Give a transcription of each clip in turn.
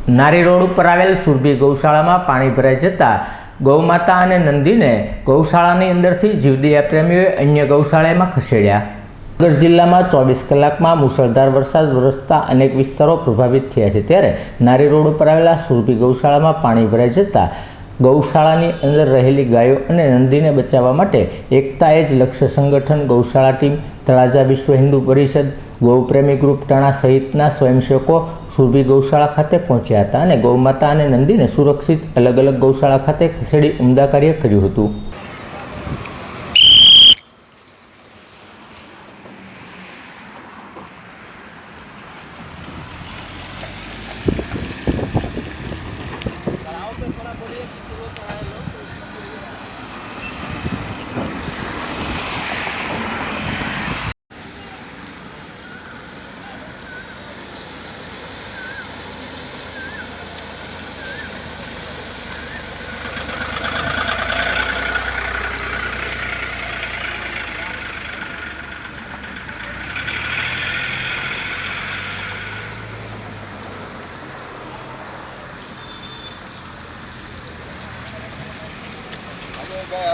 નારી રોડ ઉપર આવેલ સુરભી ગૌશાળામાં પાણી ભરાઈ જતા ગૌમાતા અને નંદીને ગૌશાળાની અંદરથી જીવદયા પ્રેમીઓએ અન્ય ગૌશાળામાં ખસેડ્યા। ભાવનગર જિલ્લામાં 24 કલાકમાં મુશળધાર વરસાદ વરસતા અનેક વિસ્તારો પ્રભાવિત થયા છે, ત્યારે નારી રોડ ઉપર આવેલા સુરભી ગૌશાળામાં પાણી ભરાઈ જતા ગૌશાળાની અંદર રહેલી ગાયો અને નંદીને બચાવવા માટે એકતા એજ લક્ષ્ય સંગઠન, ગૌશાળા ટીમ, તળાજા વિશ્વ હિન્દુ પરિષદ, ગૌપ્રેમી ગ્રુપ ટાણા સહિતના સ્વયંસેવકો સુરભી ગૌશાળા ખાતે પહોંચ્યા હતા અને ગૌમાતા અને નંદીને સુરક્ષિત અલગ અલગ ગૌશાળા ખાતે ખસેડી ઉમદા કાર્ય કર્યું હતું।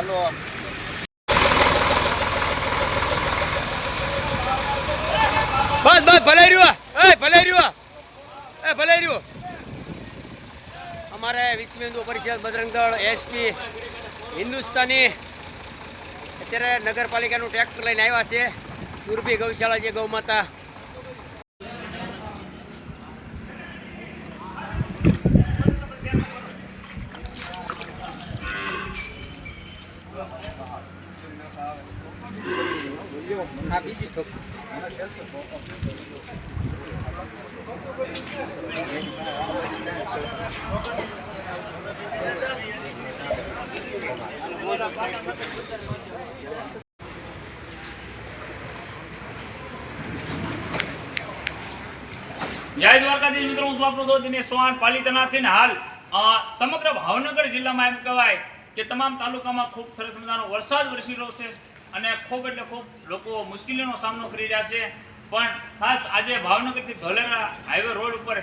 हेलो बस बस भले रहो हमारे विश्व हिंदू परिषद बजरंग दल एसपी हिंदुस्तानी अत्यारे नगरपालिका ट्रेक्टर लईने आव्या छे। सुरभी गौशाला जे गौमाता जय द्वारकाधीश मित्रों, હું આપણો દોસ્ત દિનેશ ચૌહાણ પાલિતાણાથી હાલ સમગ્ર ભાવનગર જિલ્લામાં એમ કહેવાય કે તમામ તાલુકામાં ખૂબ સરસ મજાનો વરસાદ વરસી રહ્યો છે અને ખૂબ એટલે ખૂબ લોકો મુશ્કેલીનો સામનો કરી રહ્યા છે। પણ ખાસ આજે ભાવનગરથી ધોલેરા હાઈવે રોડ ઉપર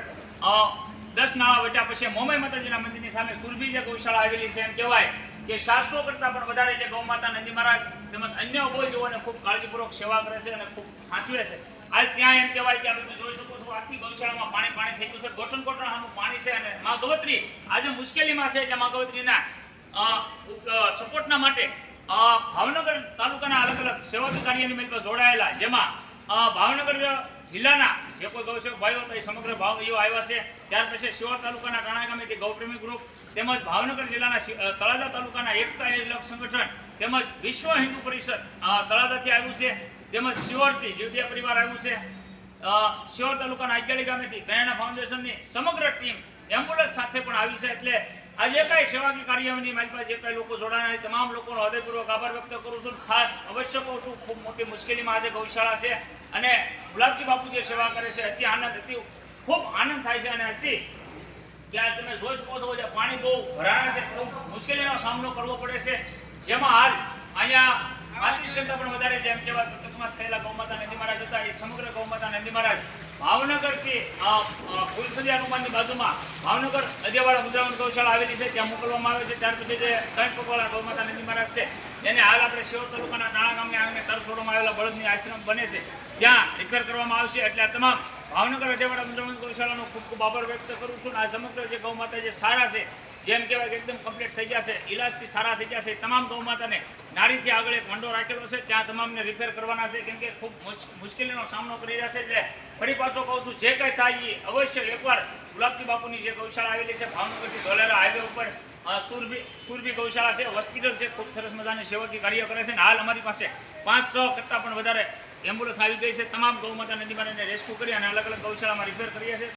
10 નાળા વટ્યા પછી મોમાઈ માતાજીના મંદિરની સામે સુરભી જે ગૌશાળા આવેલી છે, એમ કહેવાય કે 700 કરતાં પણ વધારે જે ગૌમાતા નંદી મહારાજ તેમજ અન્ય ગૌજીઓને ખૂબ કાળજીપૂર્વક સેવા કરે છે અને ખૂબ હાંસવે છે। આજ ત્યાં એમ કહેવાય કે આપણે જોઈ શકો છો આખી ગૌશાળામાં પાણી થઈ ગયું છે, ગોઠણ આનું પાણી છે અને મા ગવત્રી આજે મુશ્કેલીમાં છે, એટલે મા ગવત્રીના સપોર્ટના માટે ભાવનગર તાલુકાના અલગ અલગ સેવાકી કાર્યની મેં જોડાયેલા, જેમાં ભાવનગર જિલ્લાના જે કોઈ ગૌસેવક ભાઈઓ હતા એ સમગ્ર ભાઈઓ આવ્યા છે। ત્યાર પછી શિહોર તાલુકાના ટાણા ગામેથી ગૌપ્રેમી ગ્રુપ તેમજ ભાવનગર જિલ્લાના તળાજા તાલુકાના એકતા એજ લક્ષ્ય સંગઠન તેમજ વિશ્વ હિન્દુ પરિષદ તળાજાથી આવ્યું છે, તેમજ શિહોરથી જીવદયા પરિવાર આવ્યું છે। શિહોર તાલુકાના આઈકેલી ગામેથી પ્રેરણા ફાઉન્ડેશનની સમગ્ર ટીમ એમ્બ્યુલન્સ સાથે પણ આવી છે। એટલે આ જે કાંઈ સેવાકી કાર્યની મારી પાસે જે કાંઈ લોકો જોડાણા તમામ લોકોનો હૃદયપૂર્વક આભાર વ્યક્ત કરું છું। ખાસ અવશ્ય કહું છું, ખૂબ મોટી મુશ્કેલીમાં આજે ગૌશાળા છે અને ગુલાબજી બાપુ જે સેવા કરે છે, અતિ ખૂબ આનંદ થાય છે। અને અતિ ત્યાં તમે જોઈ શકો છો જે પાણી બહુ ભરાણા છે, ખૂબ મુશ્કેલીનો સામનો કરવો પડે છે, જેમાં હાલ અહીંયા 35 કરતાં પણ વધારે જેમ કહેવાય અકસ્માત થયેલા ગૌમાતા નંદી મહારાજ હતા, એ સમગ્ર ગૌમાતા નંદી મહારાજ ભાવનગરથી ફુલસદી હનુમાનની બાજુમાં ભાવનગર અજેવાડા મુદ્રાવન ગૌશાળા આવેલી છે, ત્યાં મોકલવામાં આવે છે। ત્યાર પછી જે કંઠપકવાળા ગૌમાતા નંદી મહારાજ છે, એને હાલ આપણે શિહોર તાલુકાના ટાણા ગામને આવીને તરછોડવામાં આવેલા બળદની આશ્રમ બને છે, ત્યાં રિપેર કરવામાં આવશે। એટલે આ તમામ ભાવનગર અજેવાડા મુદ્રાવન ગૌશાળાનો ખૂબ ખૂબ આભાર વ્યક્ત કરું છું। આ સમગ્ર જે ગૌમાતા જે સારા છે, જેમ કહેવાય કે એકદમ કમ્પ્લીટ થઈ ગયા છે, ઇલાજથી સારા થઈ ગયા છે, તમામ ગૌમાતાને નારીથી આગળ એક મંડો રાખેલો છે, ત્યાં તમામને રિપેર કરવાના છે, કેમ કે ખૂબ મુશ્કેલીનો સામનો કરી રહ્યા છે। એટલે ફરી પાછો કહું છું, જે કંઈ થાય એ અવશ્ય એકવાર ગુલાબજી બાપુની જે ગૌશાળા આવેલી છે ભાવનગરથી ધોલેરા હાઈવે ઉપર સુરભી ગૌશાળા છે, હોસ્પિટલ છે, ખૂબ સરસ મજાની સેવાકી કાર્ય કરે છે। અને હાલ અમારી પાસે 500 કરતાં પણ વધારે એમ્બ્યુલન્સ આવી ગઈ છે, તમામ ગૌમાતા નદી મહારાજને રેસ્ક્યુ કરી અને અલગ અલગ ગૌશાળામાં રિપેર કરીએ છીએ।